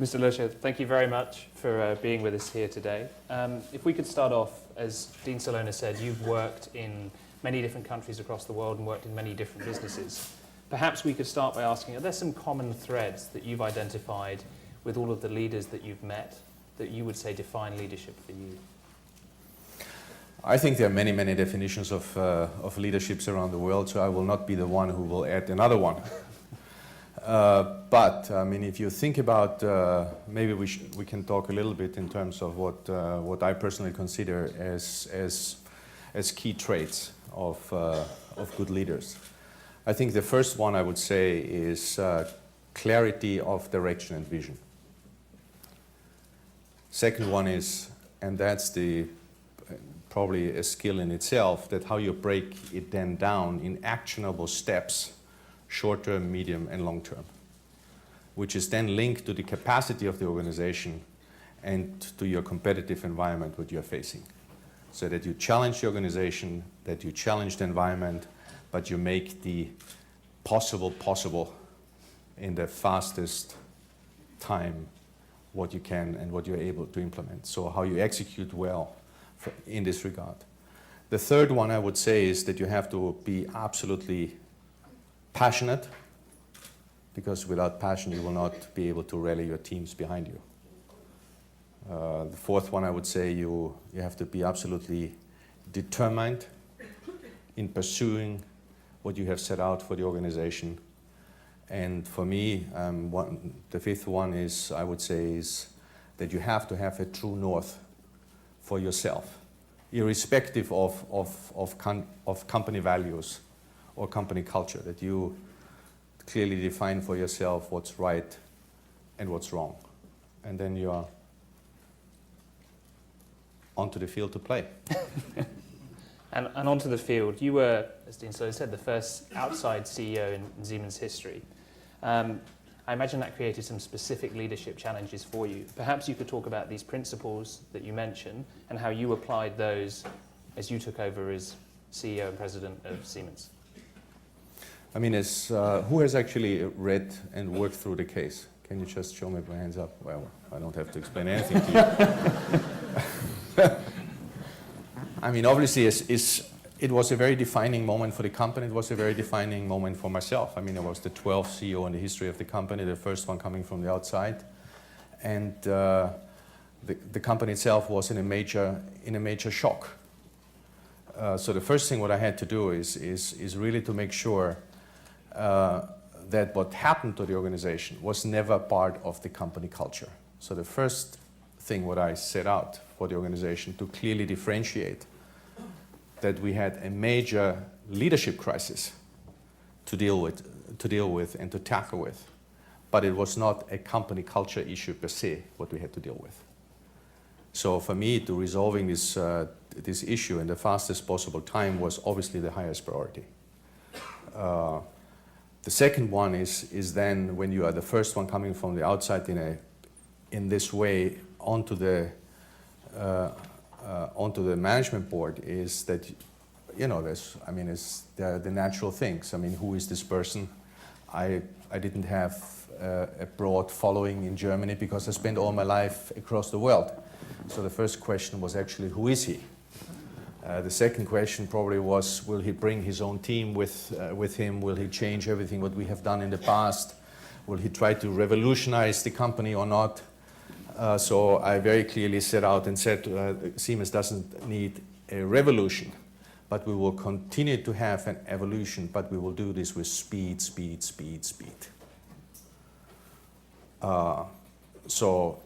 Mr. Löscher, thank you very much for being with us here today. If we could start off, as Dean Salona said, you've worked in many different countries across the world and worked in many different businesses. Perhaps we could start by asking, are there some common threads that you've identified with all of the leaders that you've met that you would say define leadership for you? I think there are many, many definitions of leaderships around the world, so I will not be the one who will add another one. But I mean, if you think about, maybe we can talk a little bit in terms of what I personally consider as key traits of good leaders. I think the first one I would say is clarity of direction and vision. Second one is, and that's probably a skill in itself, that how you break it then down in actionable steps, short term, medium, and long term, which is then linked to the capacity of the organization and to your competitive environment, what you're facing. So that you challenge the organization, that you challenge the environment, but you make the possible in the fastest time what you can and what you're able to implement. So how you execute well in this regard. The third one I would say is that you have to be absolutely passionate, because without passion you will not be able to rally your teams behind you. The fourth one I would say you have to be absolutely determined in pursuing what you have set out for the organization. And for me, the fifth one is, I would say, is that you have to have a true north for yourself, irrespective of company values or company culture, that you clearly define for yourself what's right and what's wrong. And then you are onto the field to play. And onto the field, you were, as Dean Sloan said, the first outside CEO in Siemens history. I imagine that created some specific leadership challenges for you. Perhaps you could talk about these principles that you mentioned and how you applied those as you took over as CEO and president of Siemens. I mean, who has actually read and worked through the case? Can you just show me my hands up? Well, I don't have to explain anything to you. I mean, obviously, it was a very defining moment for the company. It was a very defining moment for myself. I mean, I was the 12th CEO in the history of the company, the first one coming from the outside. And the company itself was in a major shock. So the first thing what I had to do is really to make sure that what happened to the organization was never part of the company culture. So the first thing what I set out for the organization to clearly differentiate that we had a major leadership crisis to deal with and to tackle with, but it was not a company culture issue per se what we had to deal with. So for me, to resolving this issue in the fastest possible time was obviously the highest priority. The second one is then when you are the first one coming from the outside in this way onto the management board, is that, you know, it's the natural things. I mean, who is this person? I didn't have a broad following in Germany because I spent all my life across the world. So the first question was actually, who is he? The second question probably was, will he bring his own team with him? Will he change everything what we have done in the past? Will he try to revolutionize the company or not? So I very clearly set out and said Siemens doesn't need a revolution, but we will continue to have an evolution, but we will do this with speed. So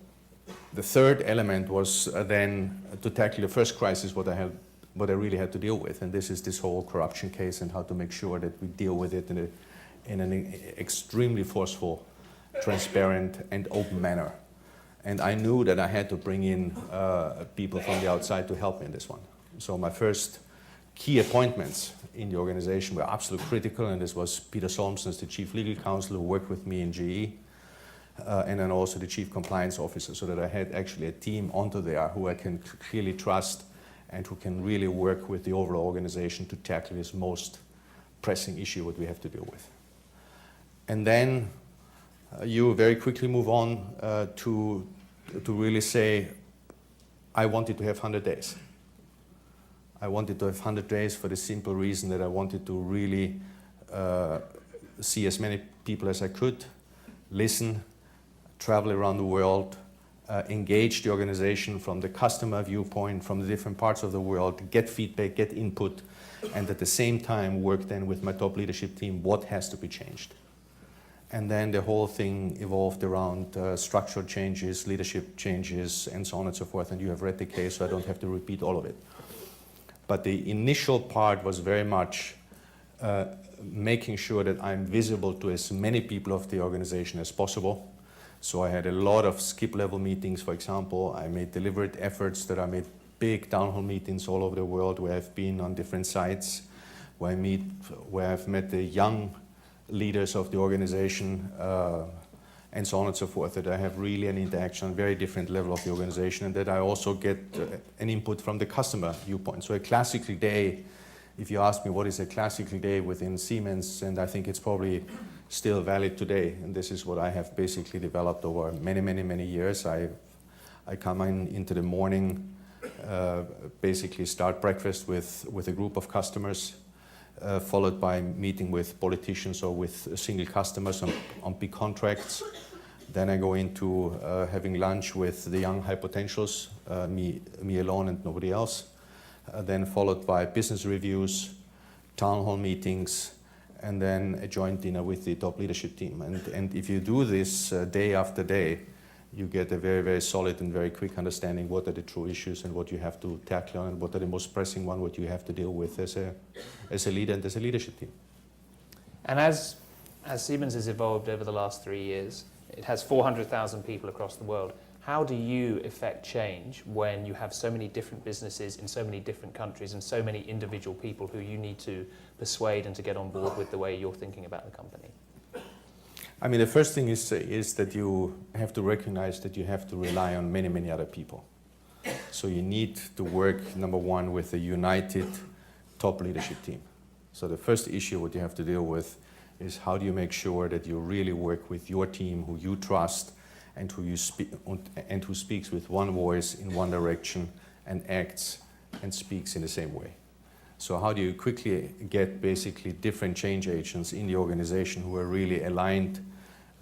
the third element was then to tackle the first crisis what I really had to deal with, and this is this whole corruption case and how to make sure that we deal with it in an extremely forceful, transparent, and open manner. And I knew that I had to bring in people from the outside to help me in this one. So my first key appointments in the organization were absolutely critical, and this was Peter Solmsen as the Chief Legal Counsel who worked with me in GE, and then also the Chief Compliance Officer, so that I had actually a team onto there who I can clearly trust and who can really work with the overall organization to tackle this most pressing issue what we have to deal with. And then you very quickly move on to really say, I wanted to have 100 days. I wanted to have 100 days for the simple reason that I wanted to really see as many people as I could, listen, travel around the world, engage the organization from the customer viewpoint, from the different parts of the world, get feedback, get input, and at the same time work then with my top leadership team, what has to be changed. And then the whole thing evolved around structural changes, leadership changes, and so on and so forth. And you have read the case, so I don't have to repeat all of it. But the initial part was very much making sure that I'm visible to as many people of the organization as possible. So I had a lot of skip-level meetings, for example. I made deliberate efforts that I made big town hall meetings all over the world where I've been on different sites, where I've met the young leaders of the organization, and so on and so forth, that I have really an interaction on a very different level of the organization, and that I also get an input from the customer viewpoint. So a classical day, if you ask me what is a classical day within Siemens, and I think it's probably still valid today, and this is what I have basically developed over many, many, many years. I come into the morning, basically start breakfast with a group of customers, followed by meeting with politicians or with single customers on big contracts. Then I go into having lunch with the young high potentials, me alone and nobody else. Then followed by business reviews, town hall meetings, and then a joint dinner with the top leadership team. And if you do this day after day, you get a very, very solid and very quick understanding what are the true issues and what you have to tackle on, and what are the most pressing one, what you have to deal with as a leader and as a leadership team. And as Siemens has evolved over the last 3 years, it has 400,000 people across the world. How do you effect change when you have so many different businesses in so many different countries and so many individual people who you need to persuade and to get on board with the way you're thinking about the company? I mean, the first thing is that you have to recognize that you have to rely on many, many other people. So you need to work, number one, with a united top leadership team. So the first issue what you have to deal with is how do you make sure that you really work with your team, who you trust, and who speaks with one voice in one direction and acts and speaks in the same way. So how do you quickly get basically different change agents in the organization who are really aligned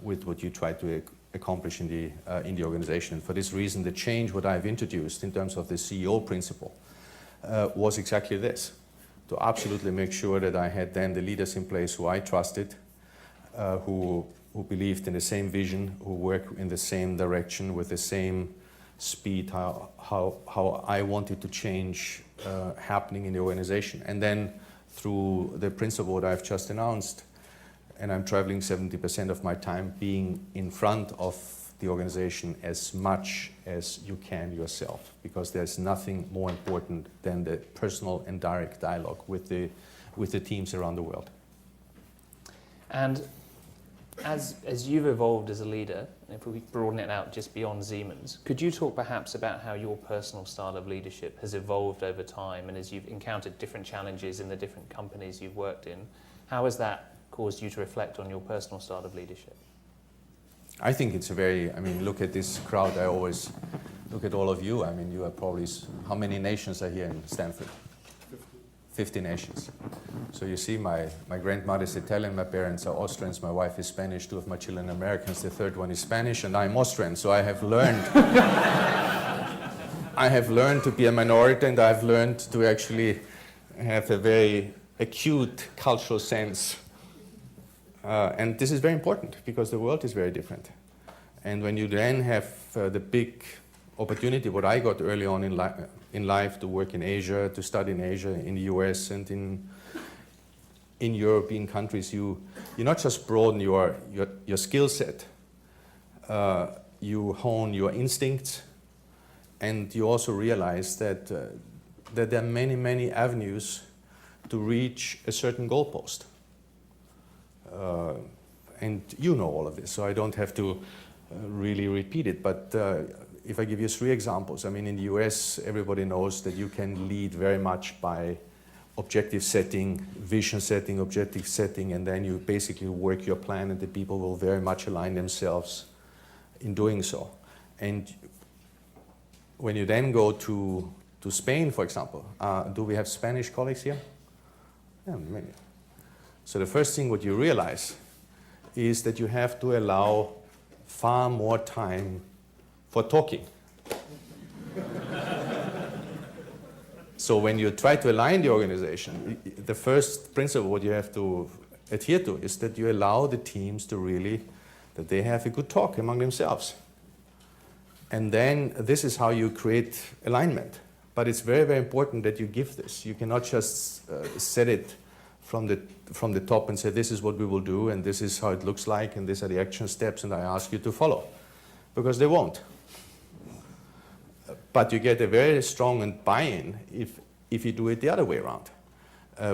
with what you try to accomplish in the organization? And for this reason, the change what I've introduced in terms of the CEO principle was exactly this, to absolutely make sure that I had then the leaders in place who I trusted, who believed in the same vision, who work in the same direction with the same speed, how I wanted to change happening in the organization. And then through the principle that I've just announced, and I'm traveling 70% of my time being in front of the organization as much as you can yourself, because there's nothing more important than the personal and direct dialogue with the teams around the world. And as you've evolved as a leader, if we broaden it out just beyond Siemens, could you talk perhaps about how your personal style of leadership has evolved over time, and as you've encountered different challenges in the different companies you've worked in, how has that caused you to reflect on your personal style of leadership? I think it's look at this crowd. I always look at all of you. I mean, you are probably, how many nations are here in Stanford? 50 nations. So you see, my grandmother is Italian, my parents are Austrians, my wife is Spanish, 2 of my children are Americans, the third one is Spanish, and I'm Austrian. So I have learned to be a minority, and I've learned to actually have a very acute cultural sense. And this is very important because the world is very different. And when you then have the big opportunity, what I got early on in life, to work in Asia, to study in Asia, in the US, and in European countries, you not just broaden your skill set, you hone your instincts, and you also realize that there are many, many avenues to reach a certain goalpost. And you know all of this, so I don't have to really repeat it, but if I give you 3 examples, I mean, in the US, everybody knows that you can lead very much by objective setting, vision setting, objective setting, and then you basically work your plan, and the people will very much align themselves in doing so. And when you then go to Spain, for example, do we have Spanish colleagues here? Yeah, maybe. So the first thing what you realize is that you have to allow far more time for talking. So when you try to align the organization, the first principle what you have to adhere to is that you allow the teams to really, that they have a good talk among themselves. And then this is how you create alignment. But it's very, very important that you give this. You cannot just set it from the top and say, this is what we will do, and this is how it looks like, and these are the action steps, and I ask you to follow. Because they won't. But you get a very strong buy-in if you do it the other way around.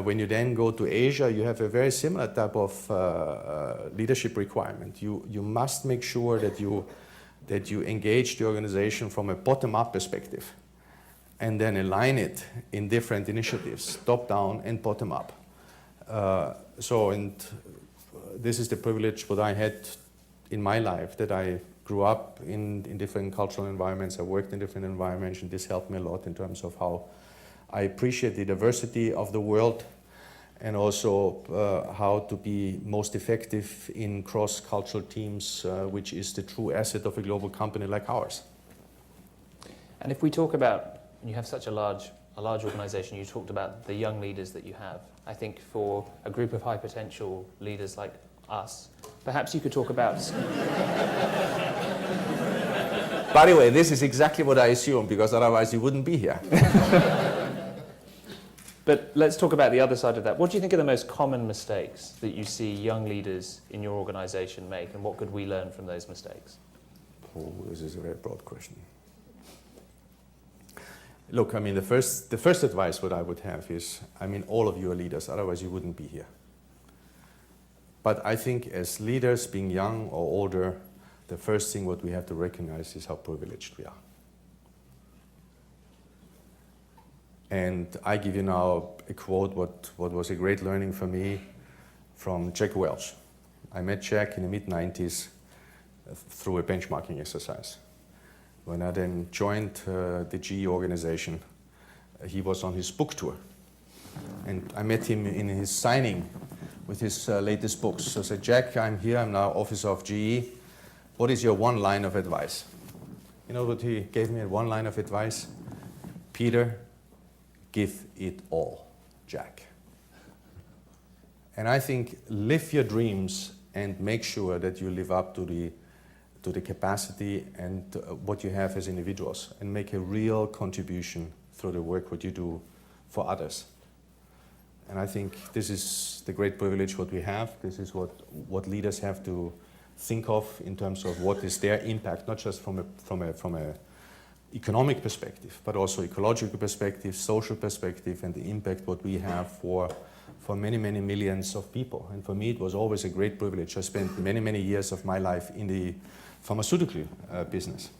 When you then go to Asia, you have a very similar type of leadership requirement. You must make sure that you engage the organization from a bottom-up perspective, and then align it in different initiatives, top-down and bottom-up. This is the privilege what I had in my life, that I grew up in different cultural environments. I worked in different environments, and this helped me a lot in terms of how I appreciate the diversity of the world, and also how to be most effective in cross-cultural teams, which is the true asset of a global company like ours. And if we talk about, you have such a large organization, you talked about the young leaders that you have. I think for a group of high potential leaders like us, perhaps you could talk about... By the way, this is exactly what I assume, because otherwise you wouldn't be here. But let's talk about the other side of that. What do you think are the most common mistakes that you see young leaders in your organization make, and what could we learn from those mistakes? Oh, this is a very broad question. Look, I mean, the first advice what I would have is, I mean, all of you are leaders, otherwise you wouldn't be here. But I think as leaders, being young or older, the first thing what we have to recognize is how privileged we are. And I give you now a quote what was a great learning for me from Jack Welch. I met Jack in the mid-90s through a benchmarking exercise. When I then joined the GE organization, he was on his book tour. And I met him in his signing with his latest books. So I said, Jack, I'm here, I'm now officer of GE. What is your one line of advice? You know what he gave me, one line of advice? Peter, give it all, Jack. And I think live your dreams and make sure that you live up to the capacity and what you have as individuals, and make a real contribution through the work what you do for others. And I think this is the great privilege what we have. This is what leaders have to think of in terms of what is their impact, not just from a economic perspective, but also ecological perspective, social perspective, and the impact what we have for many, many millions of people. And for me, it was always a great privilege. I spent many, many years of my life in the pharmaceutical business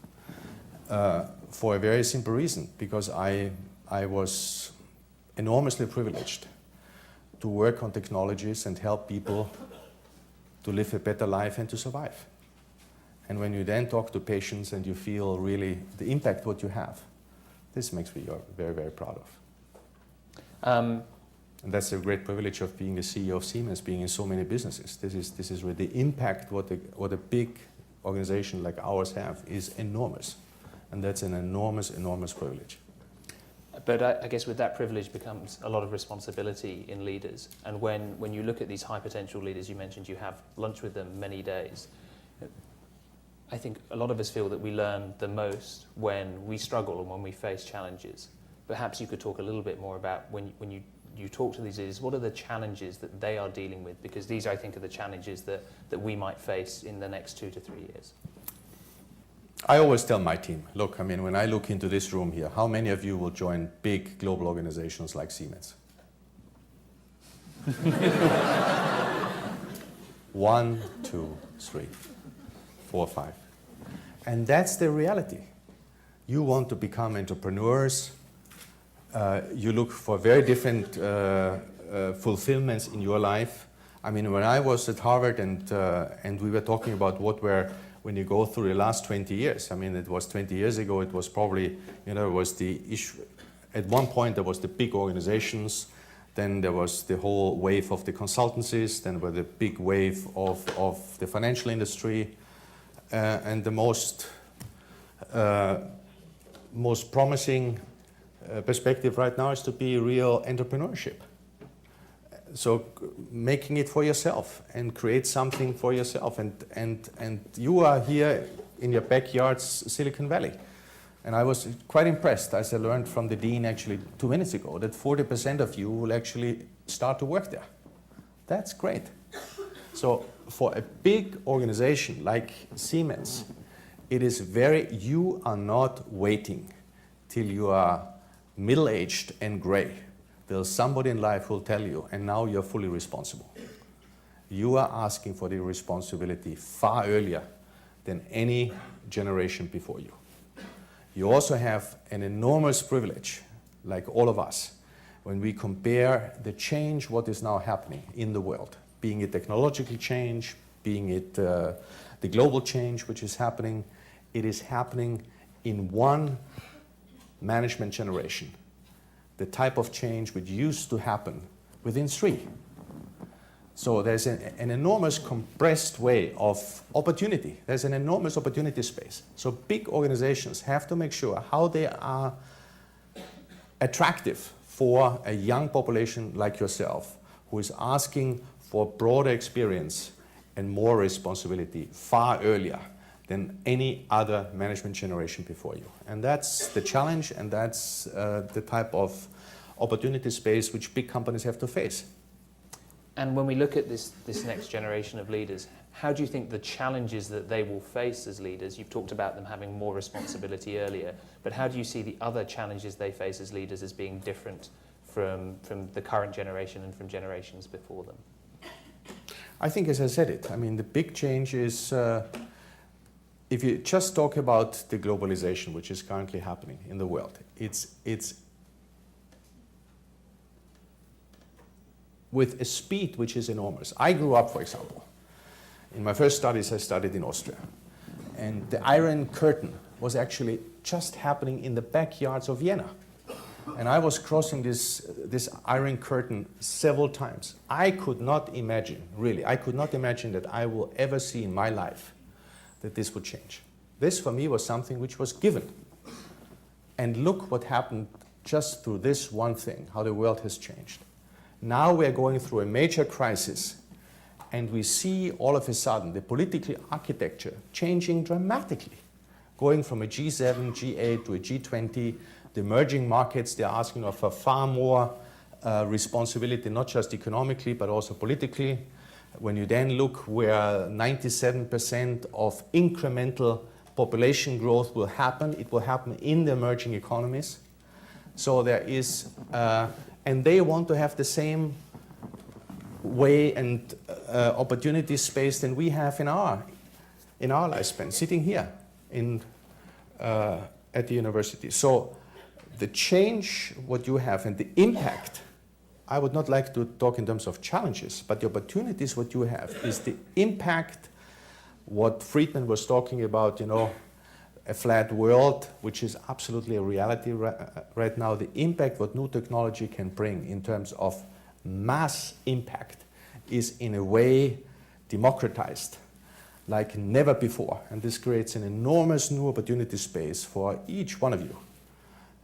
for a very simple reason, because I was enormously privileged to work on technologies and help people to live a better life and to survive. And when you then talk to patients and you feel really the impact what you have, this makes me very, very proud of. And that's a great privilege of being a CEO of Siemens, being in so many businesses. This is really the impact what a big organization like ours have is enormous. And that's an enormous, enormous privilege. But I guess with that privilege becomes a lot of responsibility in leaders. And when you look at these high potential leaders, you mentioned you have lunch with them many days. I think a lot of us feel that we learn the most when we struggle and when we face challenges. Perhaps you could talk a little bit more about when you talk to these leaders, what are the challenges that they are dealing with? Because these, I think, are the challenges that we might face in the next 2 to 3 years. I always tell my team, look, I mean, when I look into this room here, how many of you will join big global organizations like Siemens? 1, 2, 3, 4, 5. And that's the reality. You want to become entrepreneurs, You look for very different fulfillments in your life. I mean, when I was at Harvard and we were talking about when you go through the last 20 years, I mean, it was 20 years ago, it was probably, it was the issue. At one point, there was the big organizations, then there was the whole wave of the consultancies, then there was the big wave of the financial industry, and the most promising perspective right now is to be real entrepreneurship. So making it for yourself and create something for yourself. And you are here in your backyard's Silicon Valley. And I was quite impressed, as I learned from the dean actually 2 minutes ago, that 40% of you will actually start to work there. That's great. So for a big organization like Siemens, it is you are not waiting till you are middle-aged and gray. There's somebody in life who will tell you, and now you're fully responsible. You are asking for the responsibility far earlier than any generation before you. You also have an enormous privilege, like all of us, when we compare the change, what is now happening in the world, being it technological change, being it the global change which is happening, it is happening in one management generation. The type of change which used to happen within 3. So there's an enormous compressed way of opportunity. There's an enormous opportunity space. So big organizations have to make sure how they are attractive for a young population like yourself, who is asking for broader experience and more responsibility far earlier than any other management generation before you. And that's the challenge, and that's the type of opportunity space which big companies have to face. And when we look at this next generation of leaders, how do you think the challenges that they will face as leaders, you've talked about them having more responsibility earlier, but how do you see the other challenges they face as leaders as being different from the current generation and from generations before them? I think, as I said it, I mean, the big change is, if you just talk about the globalization which is currently happening in the world, it's with a speed which is enormous. I grew up, for example, in my first studies I studied in Austria, and the Iron Curtain was actually just happening in the backyards of Vienna. And I was crossing this Iron Curtain several times. I could not imagine, really, I could not imagine that I will ever see in my life that this would change. This for me was something which was given. And look what happened just through this one thing, how the world has changed. Now we're going through a major crisis, and we see all of a sudden the political architecture changing dramatically, going from a G7, G8 to a G20. The emerging markets, they're asking for far more responsibility, not just economically, but also politically. When you then look where 97% of incremental population growth will happen, it will happen in the emerging economies. So there is, and they want to have the same way and opportunity space than we have in our lifespan, sitting here at the university. So the change, what you have, and the impact, I would not like to talk in terms of challenges, but the opportunities what you have is the impact, what Friedman was talking about, a flat world, which is absolutely a reality right now. The impact what new technology can bring in terms of mass impact is in a way democratized like never before. And this creates an enormous new opportunity space for each one of you.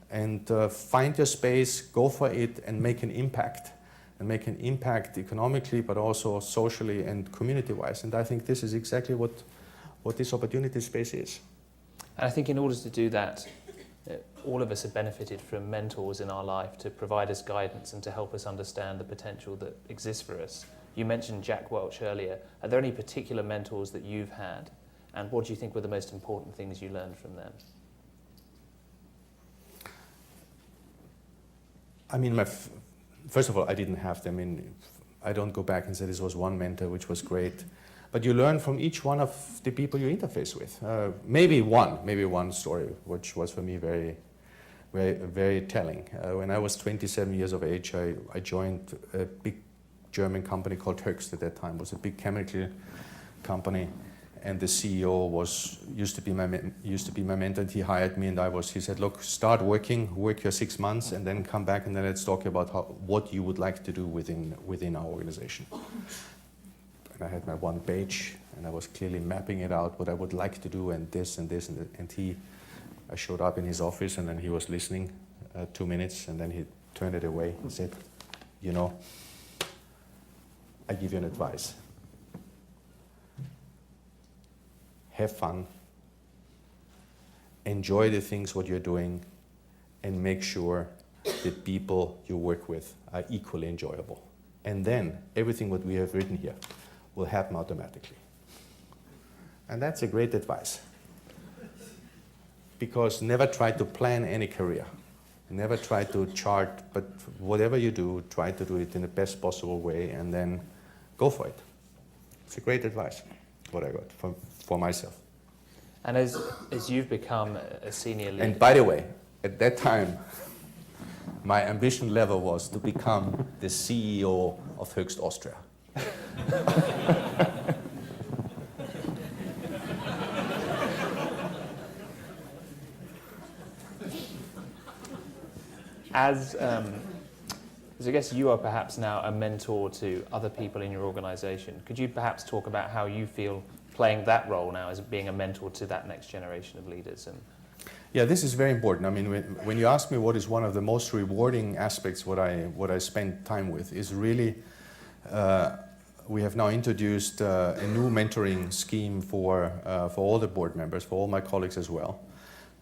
And find your space, go for it, and make an impact. And make an impact economically, but also socially and community-wise. And I think this is exactly what this opportunity space is. And I think in order to do that, all of us have benefited from mentors in our life to provide us guidance and to help us understand the potential that exists for us. You mentioned Jack Welch earlier. Are there any particular mentors that you've had? And what do you think were the most important things you learned from them? I mean, first of all, I didn't have them. I don't go back and say this was one mentor, which was great. But you learn from each one of the people you interface with. Maybe one story, which was for me very, very, very telling. When I was 27 years of age, I joined a big German company called Höchst at that time. It was a big chemical company, and the CEO used to be my mentor. And he hired me, and he said, "Look, start work your 6 months, and then come back, and then let's talk about what you would like to do within our organization." And I had my one page, and I was clearly mapping it out what I would like to do, and this and this, and I showed up in his office, and then he was listening 2 minutes, and then he turned it away and said, "You know, I give you an advice. Have fun, enjoy the things what you're doing, and make sure the people you work with are equally enjoyable. And then everything what we have written here will happen automatically." And that's a great advice. Because never try to plan any career. Never try to chart, but whatever you do, try to do it in the best possible way, and then go for it. It's a great advice, what I got for myself. And as you've become a senior leader... And by the way, at that time, my ambition level was to become the CEO of Höchst Austria. As I guess you are perhaps now a mentor to other people in your organization, could you perhaps talk about how you feel playing that role now as being a mentor to that next generation of leaders? Yeah, this is very important. I mean, when you ask me what is one of the most rewarding aspects what I spend time with is really, we have now introduced a new mentoring scheme for all the board members, for all my colleagues as well,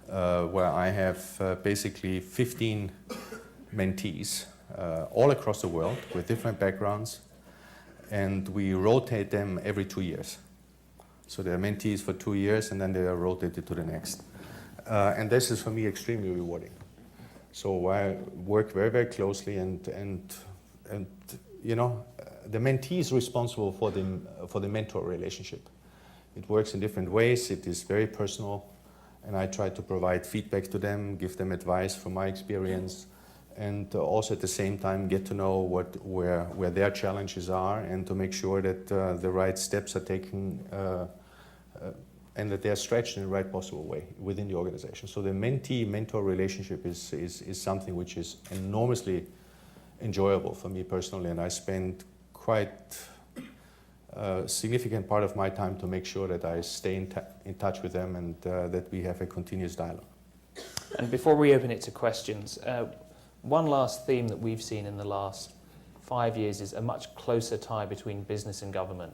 where I have basically 15 mentees all across the world with different backgrounds, and we rotate them every 2 years. So they're mentees for 2 years, and then they are rotated to the next. And this is for me extremely rewarding. So I work very, very closely, and you know, the mentee is responsible for the mentor relationship. It works in different ways. It is very personal, and I try to provide feedback to them, give them advice from my experience, and also at the same time get to know where their challenges are, and to make sure that the right steps are taken and that they are stretched in the right possible way within the organization. So the mentee-mentor relationship is something which is enormously enjoyable for me personally, and I spend quite a significant part of my time to make sure that I stay in touch with them, and that we have a continuous dialogue. And before we open it to questions, one last theme that we've seen in the last 5 years is a much closer tie between business and government.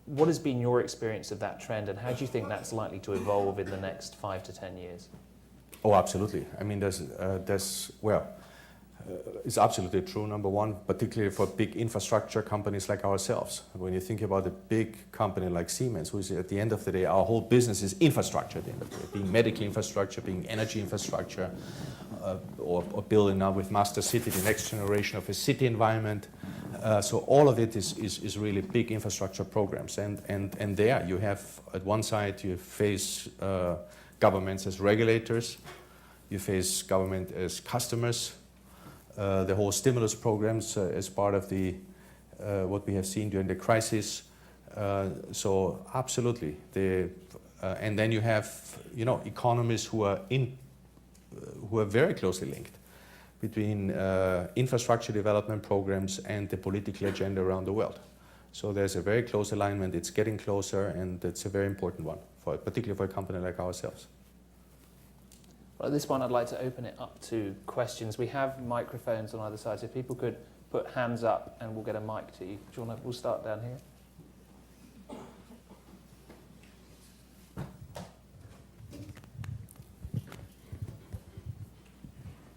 What has been your experience of that trend, and how do you think that's likely to evolve in the next 5 to 10 years? Oh, absolutely. I mean, it's absolutely true, number one, particularly for big infrastructure companies like ourselves. When you think about a big company like Siemens, who is at the end of the day, our whole business is infrastructure at the end of the day, being medical infrastructure, being energy infrastructure, or building now with Master City, the next generation of a city environment. So all of it is really big infrastructure programs. And there you have, at one side, you face governments as regulators, you face government as customers, the whole stimulus programs as part of the what we have seen during the crisis. So absolutely, and then you have economies who are very closely linked between infrastructure development programs and the political agenda around the world. So there's a very close alignment. It's getting closer, and it's a very important one, particularly for a company like ourselves. Well, at this point, I'd like to open it up to questions. We have microphones on either side, so if people could put hands up, and we'll get a mic to you. We'll start down here.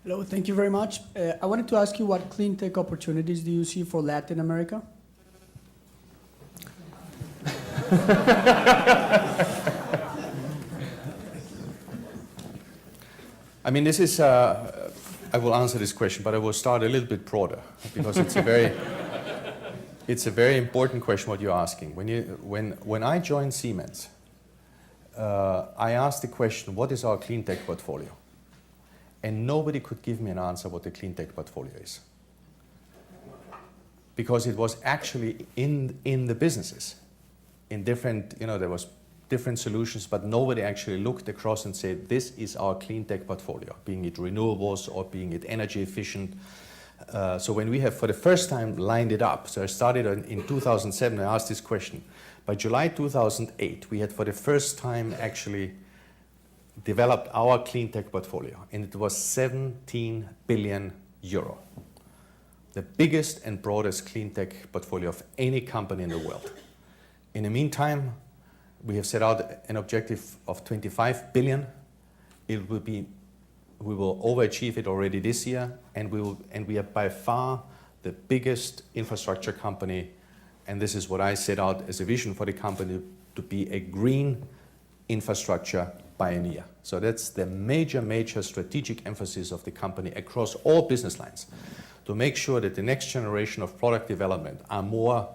Hello, thank you very much. I wanted to ask you, what clean tech opportunities do you see for Latin America? I mean, this is, I will answer this question, but I will start a little bit broader, because it's a very important question what you're asking. When I joined Siemens, I asked the question, what is our clean tech portfolio? and nobody could give me an answer what the clean tech portfolio is. Because it was actually in the businesses, in different, there was different solutions, but nobody actually looked across and said, this is our clean tech portfolio, being it renewables or being it energy efficient. So when we have for the first time lined it up, so I started in 2007, I asked this question. By July 2008, we had for the first time actually developed our clean tech portfolio, and it was 17 billion euro. The biggest and broadest clean tech portfolio of any company in the world. In the meantime, we have set out an objective of 25 billion. We will overachieve it already this year, and we are by far the biggest infrastructure company, and this is what I set out as a vision for the company, to be a green infrastructure pioneer. So that's the major strategic emphasis of the company across all business lines, to make sure that the next generation of product development are more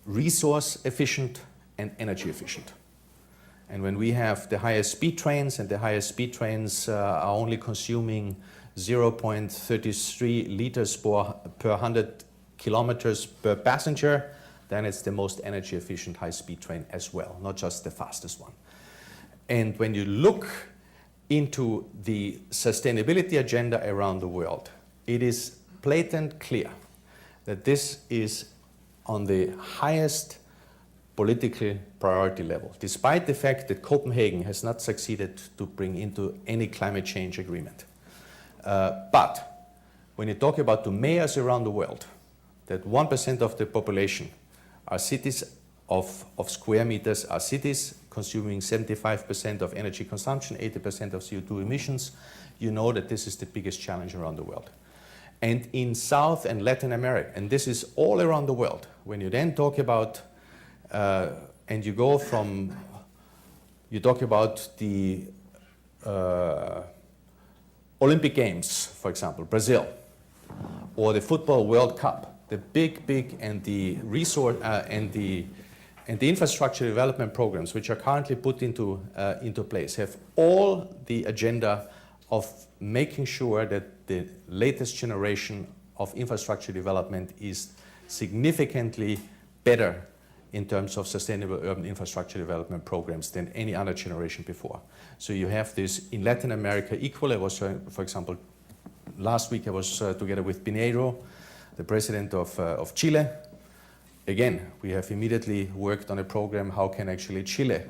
resource efficient and energy efficient. And when we have the highest speed trains, and the highest speed trains are only consuming 0.33 liters per 100 kilometers per passenger, then it's the most energy efficient high speed train as well, not just the fastest one. And when you look into the sustainability agenda around the world, it is blatant clear that this is on the highest political priority level, despite the fact that Copenhagen has not succeeded to bring into any climate change agreement. But when you talk about the mayors around the world, that 1% of the population are cities of square meters, are cities consuming 75% of energy consumption, 80% of CO2 emissions, you know that this is the biggest challenge around the world. And in South and Latin America, and this is all around the world, when you then talk about and you talk about the Olympic Games, for example, Brazil, or the Football World Cup, the big and the resource and the infrastructure development programs which are currently put into place have all the agenda of making sure that the latest generation of infrastructure development is significantly better in terms of sustainable urban infrastructure development programs than any other generation before. So you have this in Latin America equally. I was, for example, last week I was together with Piñeiro, the president of Chile. Again, we have immediately worked on a program, how can actually Chile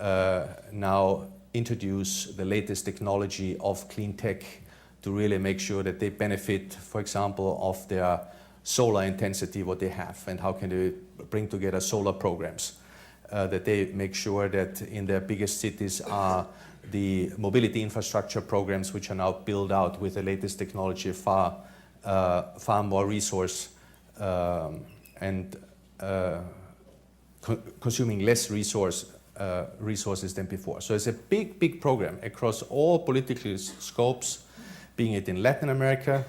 now introduce the latest technology of clean tech to really make sure that they benefit, for example, of their solar intensity, what they have, and how can they bring together solar programs, that they make sure that in their biggest cities are the mobility infrastructure programs which are now built out with the latest technology, far more resource and consuming less resources than before. So it's a big program across all political scopes, being it in Latin America,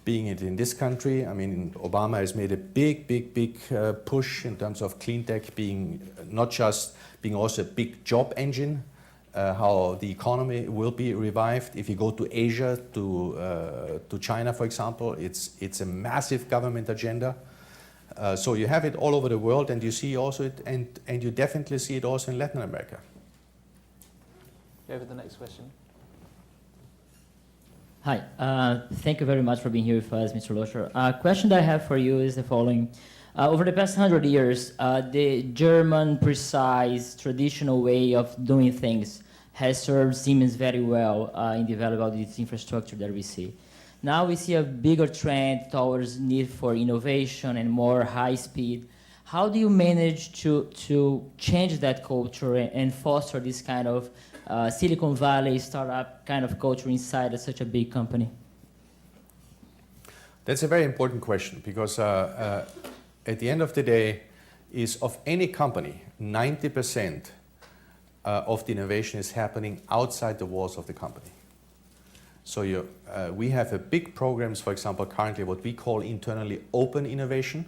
being it in this country. I mean, Obama has made a big push in terms of clean tech being not just being also a big job engine, how the economy will be revived. If you go to Asia, to China, for example, it's a massive government agenda. So you have it all over the world, and you see also it, and you definitely see it also in Latin America. Go to the next question. Hi, thank you very much for being here with us, Mr. Löscher. Question that I have for you is the following. Over the past 100 years, the German, precise, traditional way of doing things has served Siemens very well in developing all this infrastructure that we see. Now we see a bigger trend towards need for innovation and more high speed. How do you manage to change that culture and foster this kind of Silicon Valley startup kind of culture inside of such a big company? That's a very important question, because at the end of the day, is of any company, 90% of the innovation is happening outside the walls of the company. So we have a big programs, for example, currently what we call internally open innovation.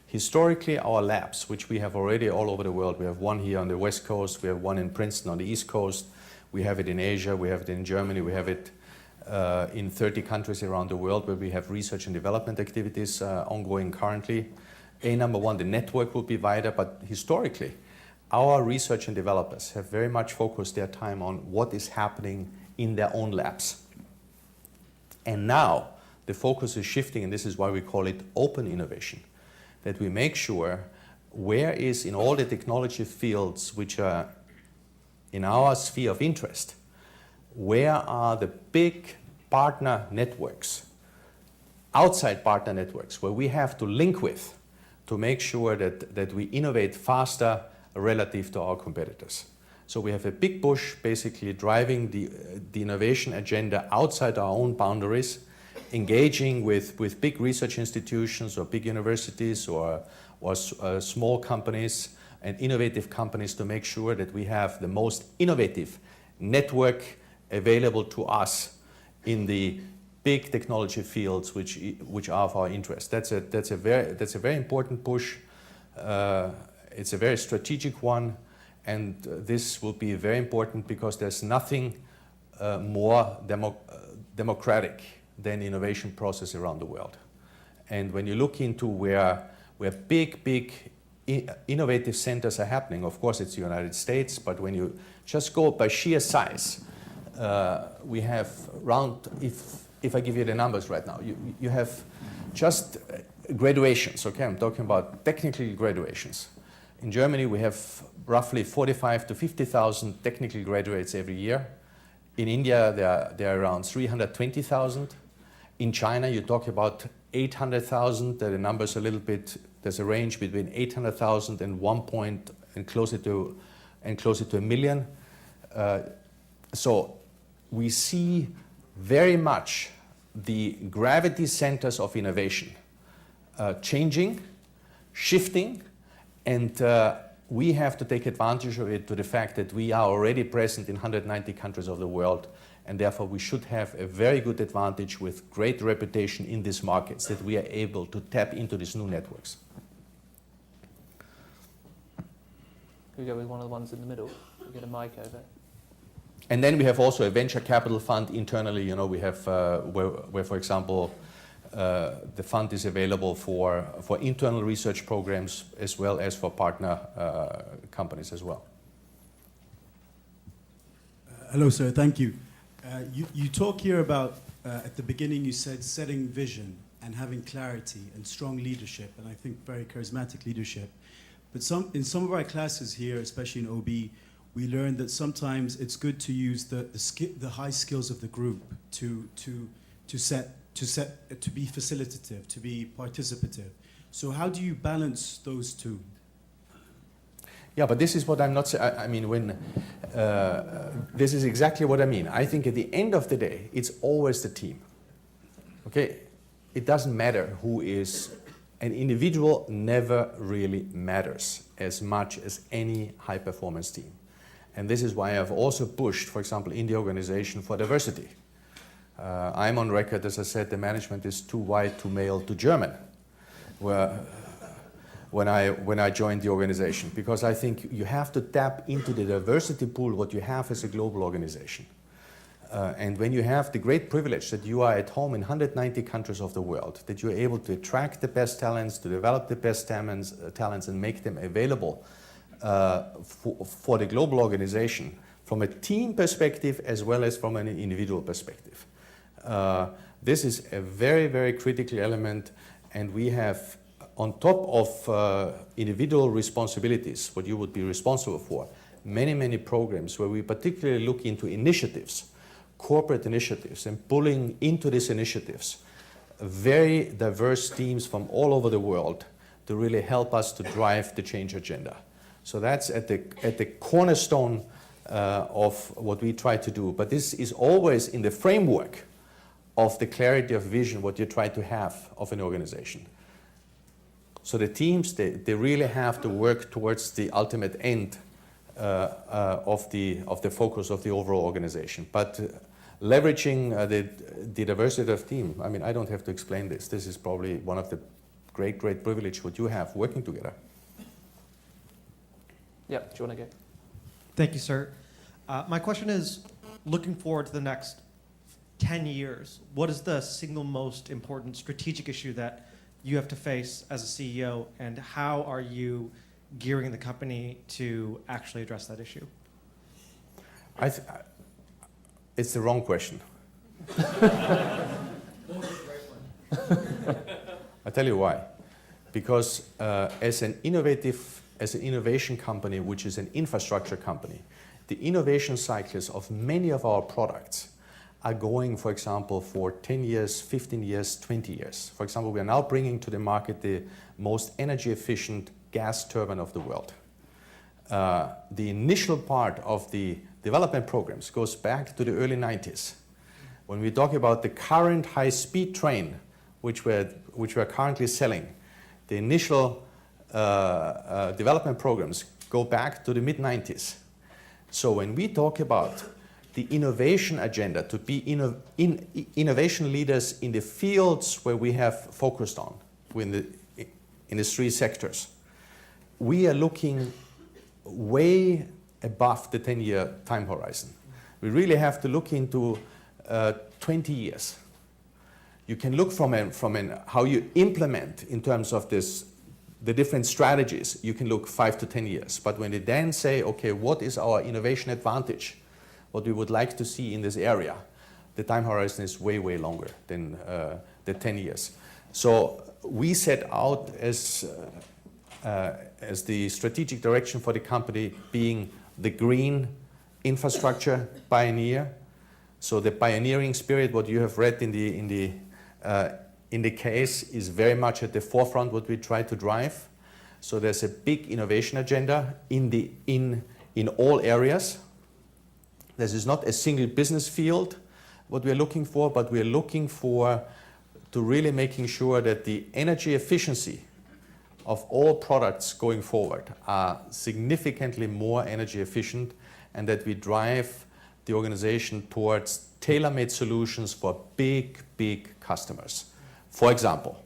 Historically, our labs, which we have already all over the world, we have one here on the West Coast, we have one in Princeton on the East Coast, we have it in Asia, we have it in Germany, we have it in 30 countries around the world where we have research and development activities ongoing currently. Number one, the network will be wider, but historically, our research and developers have very much focused their time on what is happening in their own labs. And now the focus is shifting, and this is why we call it open innovation, that we make sure where is in all the technology fields which are in our sphere of interest, where are the big partner networks, outside partner networks, where we have to link with to make sure that we innovate faster relative to our competitors. So we have a big push basically driving the innovation agenda outside our own boundaries, engaging with big research institutions or big universities or small companies and innovative companies to make sure that we have the most innovative network available to us in the big technology fields which are of our interest. That's a very important push. It's a very strategic one, and this will be very important because there's nothing more democratic than innovation process around the world. And when you look into where big innovative centers are happening, of course it's the United States, but when you just go by sheer size, we have around, if I give you the numbers right now, you have just graduations, okay? I'm talking about technical graduations. In Germany, we have roughly 45 to 50,000 technical graduates every year. In India, there are around 320,000. In China, you talk about 800,000. The numbers a little bit, there's a range between 800,000 and and closer to a million. So we see very much the gravity centers of innovation changing, shifting, and we have to take advantage of it to the fact that we are already present in 190 countries of the world, and therefore we should have a very good advantage with great reputation in these markets that we are able to tap into these new networks. Can we go with one of the ones in the middle? We get a mic over. And then we have also a venture capital fund internally. You know, we have where for example, the fund is available for internal research programs as well as for partner companies as well. Hello, sir. Thank you. You talk here about, at the beginning you said setting vision and having clarity and strong leadership, and I think very charismatic leadership. But in some of our classes here, especially in OB, we learned that sometimes it's good to use the high skills of the group to be facilitative, to be participative. So how do you balance those two? Yeah, but this is what I'm not saying. I mean, this is exactly what I mean. I think at the end of the day, it's always the team. Okay? It doesn't matter who is. An individual never really matters as much as any high-performance team. And this is why I've also pushed, for example, in the organization for diversity. I'm on record, as I said, the management is too white, too male, too German. When I joined the organization, because I think you have to tap into the diversity pool what you have as a global organization. And when you have the great privilege that you are at home in 190 countries of the world, that you're able to attract the best talents, to develop the best talents and make them available for the global organization from a team perspective as well as from an individual perspective. This is a very, very critical element, and we have, on top of individual responsibilities, what you would be responsible for, many, many programs where we particularly look into initiatives, corporate initiatives, and pulling into these initiatives very diverse teams from all over the world to really help us to drive the change agenda. So that's at the cornerstone of what we try to do. But this is always in the framework of the clarity of vision, what you try to have of an organization. So the teams, they really have to work towards the ultimate end of the focus of the overall organization. But leveraging the diversity of team, I mean, I don't have to explain this. This is probably one of the great privilege what you have working together. Yeah, do you want to go? Thank you, sir. My question is, looking forward to the next 10 years, what is the single most important strategic issue that you have to face as a CEO, and how are you gearing the company to actually address that issue? It's the wrong question. I'll tell you why. Because as an innovation company, which is an infrastructure company, the innovation cycles of many of our products are going, for example, for 10 years, 15 years, 20 years. For example, we are now bringing to the market the most energy efficient gas turbine of the world. The initial part of the development programs goes back to the early 90s. When we talk about the current high-speed train, which we're currently selling, the initial development programs go back to the mid-90s. So when we talk about the innovation agenda, to be innovation leaders in the fields where we have focused on, in the three sectors, we are looking way above the 10-year time horizon. We really have to look into 20 years. You can look from how you implement in terms of the different strategies, you can look 5 to 10 years. But when they then say, okay, what is our innovation advantage? What we would like to see in this area, the time horizon is way, way longer than the 10 years. So we set out as the strategic direction for the company being the green infrastructure pioneer. So the pioneering spirit, what you have read in the case, is very much at the forefront what we try to drive. So there's a big innovation agenda in all areas. This is not a single business field what we're looking for, but we're looking for to really making sure that the energy efficiency of all products going forward are significantly more energy efficient, and that we drive the organization towards tailor-made solutions for big, big customers. For example,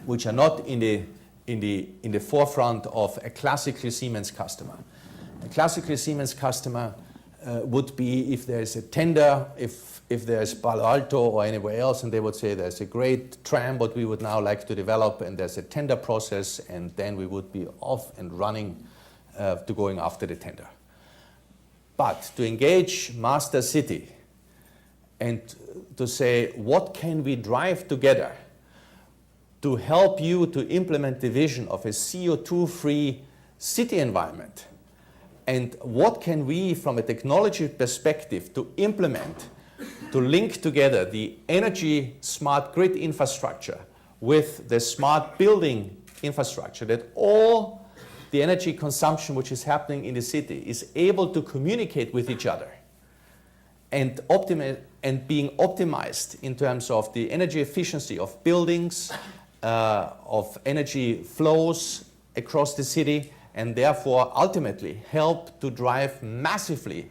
which are not in the forefront of a classically Siemens customer. A classically Siemens customer would be if there's a tender, if there's Palo Alto or anywhere else, and they would say there's a great tram what we would now like to develop, and there's a tender process, and then we would be off and running to going after the tender. But to engage Master City and to say, what can we drive together to help you to implement the vision of a CO2-free city environment? And what can we, from a technology perspective, to implement to link together the energy smart grid infrastructure with the smart building infrastructure, that all the energy consumption which is happening in the city is able to communicate with each other and being optimized in terms of the energy efficiency of buildings, of energy flows across the city, and therefore ultimately help to drive massively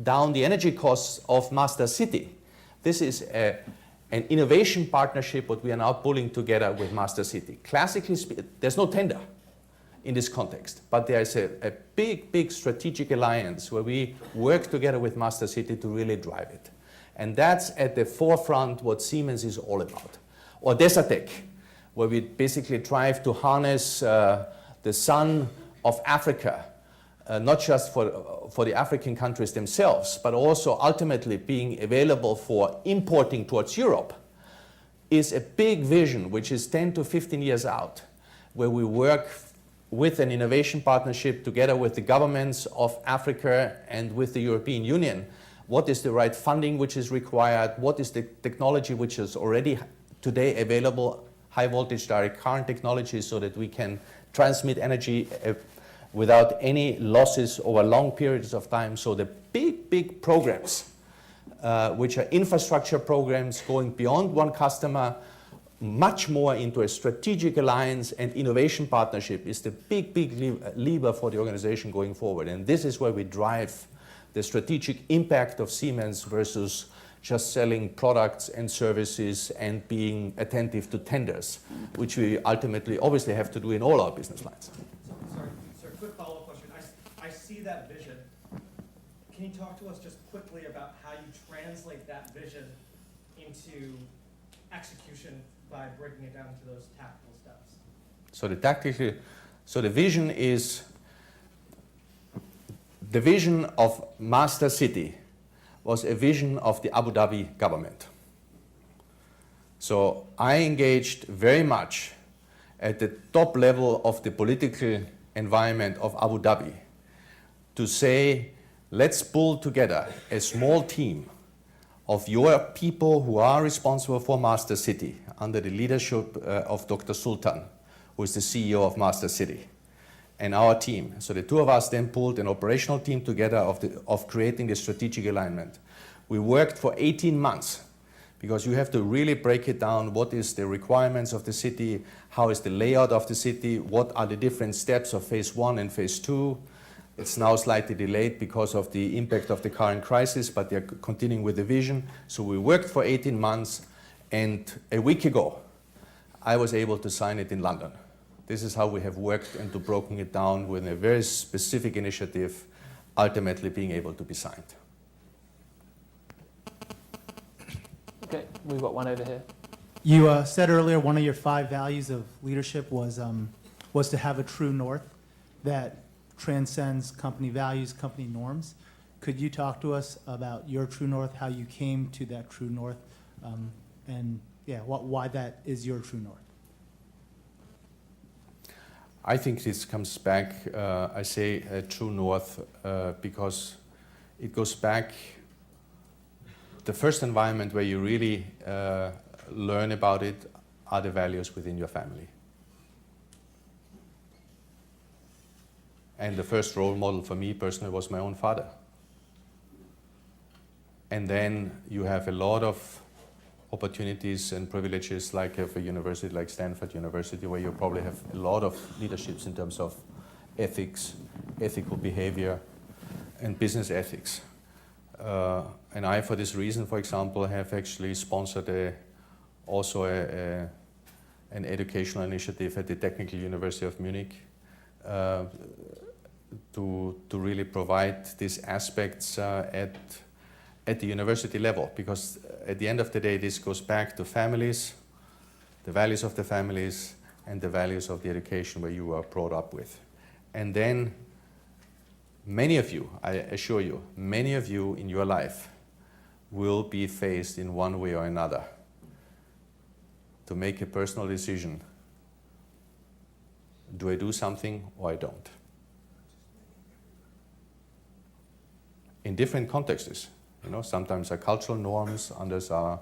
down the energy costs of Master City. This is an innovation partnership what we are now pulling together with Master City. Classically, there's no tender in this context, but there is a big, big strategic alliance where we work together with Master City to really drive it. And that's at the forefront what Siemens is all about. Or Desertec, where we basically try to harness the sun of Africa, not just for the African countries themselves, but also ultimately being available for importing towards Europe, is a big vision which is 10 to 15 years out, where we work with an innovation partnership together with the governments of Africa and with the European Union. What is the right funding which is required? What is the technology which is already today available, high voltage direct current technology, so that we can transmit energy without any losses over long periods of time. So the big, big programs, which are infrastructure programs going beyond one customer, much more into a strategic alliance and innovation partnership, is the big, big lever for the organization going forward. And this is where we drive the strategic impact of Siemens versus just selling products and services and being attentive to tenders, which we ultimately obviously have to do in all our business lines. Sorry, quick follow-up question. I see that vision. can you talk to us just quickly about how you translate that vision into execution by breaking it down to those tactical steps? So the vision is, the vision of Master City was a vision of the Abu Dhabi government. So I engaged very much at the top level of the political environment of Abu Dhabi to say, let's pull together a small team of your people who are responsible for Master City under the leadership of Dr. Sultan, who is the CEO of Master City, and our team. So the two of us then pulled an operational team together of creating the strategic alignment. We worked for 18 months because you have to really break it down. What is the requirements of the city? How is the layout of the city? What are the different steps of phase 1 and phase 2? It's now slightly delayed because of the impact of the current crisis, but they're continuing with the vision. So we worked for 18 months, and a week ago, I was able to sign it in London. This is how we have worked and to broken it down with a very specific initiative, ultimately being able to be signed. Okay, we've got one over here. You said earlier one of your 5 values of leadership was to have a true north that transcends company values, company norms. Could you talk to us about your true north, how you came to that true north, and why that is your true north? I think this comes back, I say true north, because it goes back, the first environment where you really learn about it are the values within your family. And the first role model for me personally was my own father. And then you have a lot of opportunities and privileges like a university like Stanford University, where you probably have a lot of leaderships in terms of ethics, ethical behavior, and business ethics. And I, for this reason, for example, have actually sponsored an educational initiative at the Technical University of Munich to really provide these aspects at the university level, because at the end of the day, this goes back to families, the values of the families, and the values of the education where you were brought up with. And then many of you, I assure you, many of you in your life will be faced in one way or another to make a personal decision. Do I do something or I don't? In different contexts. You know, sometimes are cultural norms, others are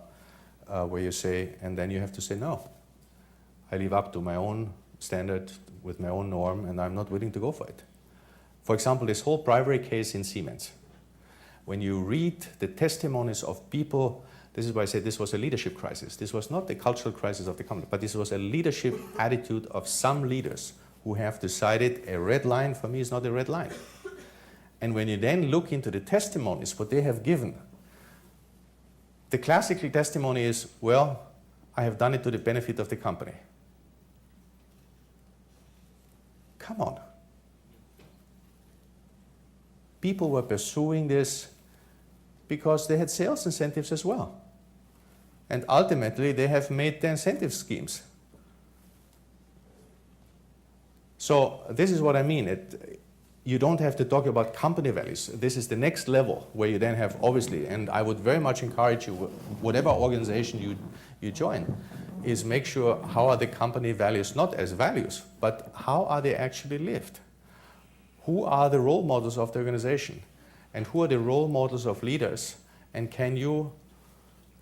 where you say, and then you have to say, no, I live up to my own standard with my own norm, and I'm not willing to go for it. For example, this whole bribery case in Siemens. When you read the testimonies of people, this is why I say this was a leadership crisis. This was not the cultural crisis of the company, but this was a leadership attitude of some leaders who have decided a red line for me is not a red line. And when you then look into the testimonies, what they have given, the classical testimony is, well, I have done it to the benefit of the company. Come on. People were pursuing this because they had sales incentives as well. And ultimately, they have made the incentive schemes. So this is what I mean. You don't have to talk about company values. This is the next level where you then have, obviously, and I would very much encourage you, whatever organization you join, is make sure how are the company values, not as values, but how are they actually lived? Who are the role models of the organization? And who are the role models of leaders? And can you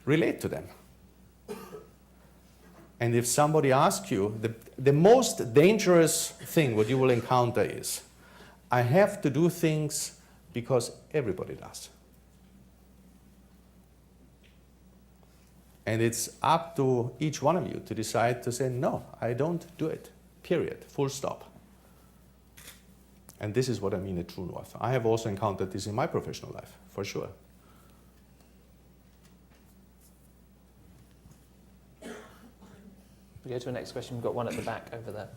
relate to them? And if somebody asks you, the most dangerous thing what you will encounter is, I have to do things because everybody does. And it's up to each one of you to decide to say, no, I don't do it, period, full stop. And this is what I mean a true north. I have also encountered this in my professional life, for sure. We go to the next question. We've got one at the back over there.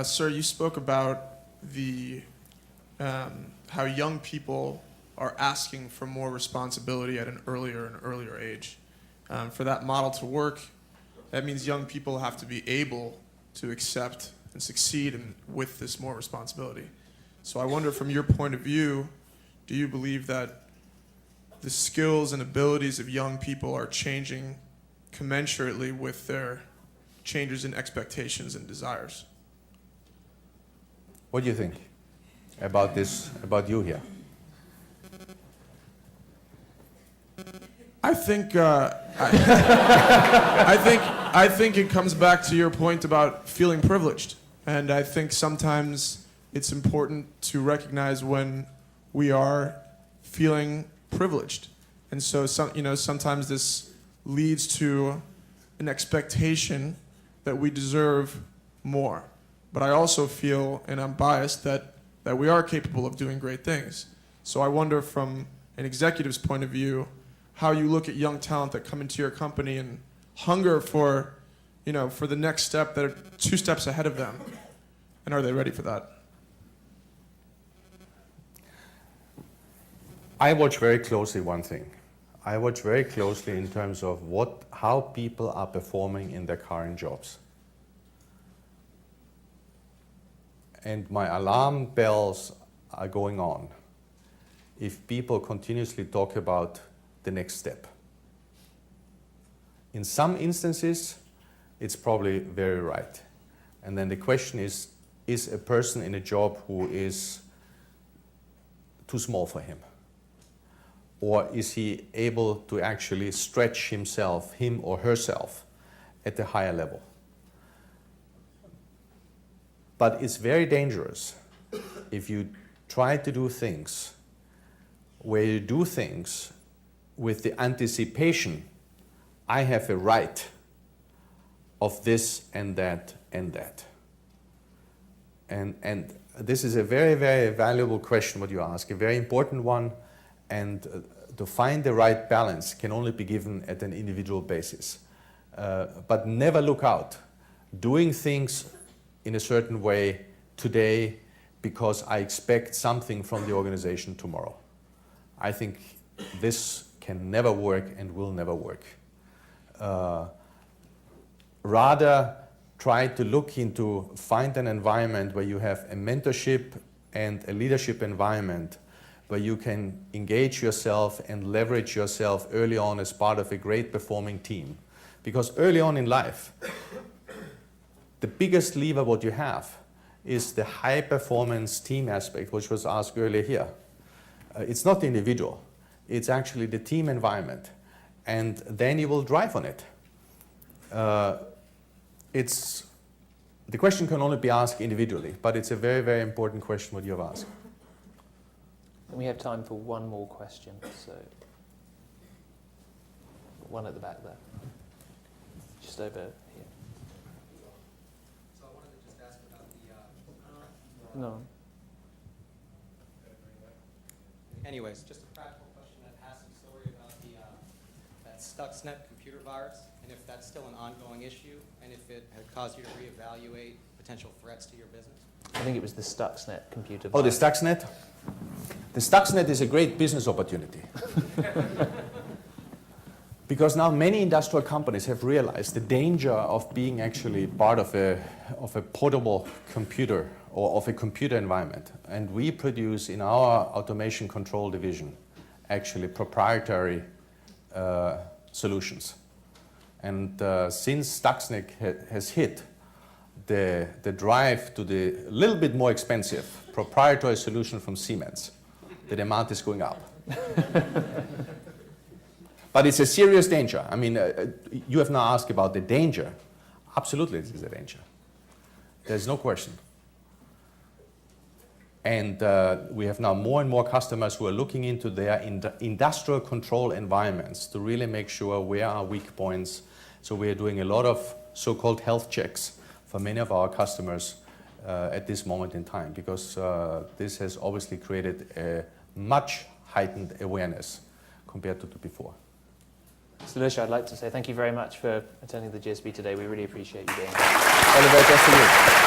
Sir, you spoke about the how young people are asking for more responsibility at an earlier and earlier age. For that model to work, that means young people have to be able to accept and succeed with this more responsibility. So I wonder, from your point of view, do you believe that the skills and abilities of young people are changing commensurately with their changes in expectations and desires? What do you think about this, about you here? I think I think it comes back to your point about feeling privileged, and I think sometimes it's important to recognize when we are feeling privileged, and so sometimes this leads to an expectation that we deserve more. But I also feel, and I'm biased, that we are capable of doing great things. So I wonder, from an executive's point of view, how you look at young talent that come into your company and hunger for, for the next step, that are 2 steps ahead of them, and are they ready for that? I watch very closely one thing. I watch very closely in terms of how people are performing in their current jobs. And my alarm bells are going on if people continuously talk about the next step. In some instances, it's probably very right. And then the question is a person in a job who is too small for him? Or is he able to actually stretch himself, him or herself, at a higher level? But it's very dangerous if you try to do things where you do things with the anticipation, I have a right of this and that and that. And this is a very, very valuable question what you ask, a very important one, and to find the right balance can only be given at an individual basis. But never look out. Doing things in a certain way today because I expect something from the organization tomorrow. I think this can never work and will never work. Rather, try to look into, find an environment where you have a mentorship and a leadership environment where you can engage yourself and leverage yourself early on as part of a great performing team. Because early on in life, the biggest lever what you have is the high performance team aspect, which was asked earlier here. It's not the individual, it's actually the team environment. And then you will drive on it. The question can only be asked individually, but it's a very, very important question what you have asked. And we have time for one more question, so one at the back there. Just over here. So I wanted to just ask about the... No. Anyways, just a practical question that has some story about that Stuxnet computer virus, and if that's still an ongoing issue, and if it had caused you to reevaluate potential threats to your business. I think it was the Stuxnet computer. Oh, the Stuxnet? The Stuxnet is a great business opportunity. Because now many industrial companies have realized the danger of being actually part of a portable computer or of a computer environment. And we produce in our automation control division actually proprietary solutions. And since Stuxnet has hit, the drive to the little bit more expensive proprietary solution from Siemens, the demand is going up. But it's a serious danger. I mean, you have now asked about the danger. Absolutely, this is a danger. There's no question. And we have now more and more customers who are looking into their industrial control environments to really make sure where are weak points. So we are doing a lot of so-called health checks for many of our customers at this moment in time, because this has obviously created a much heightened awareness compared to before. So Löscher, I'd like to say thank you very much for attending the GSB today. We really appreciate you being here. All the very best to you.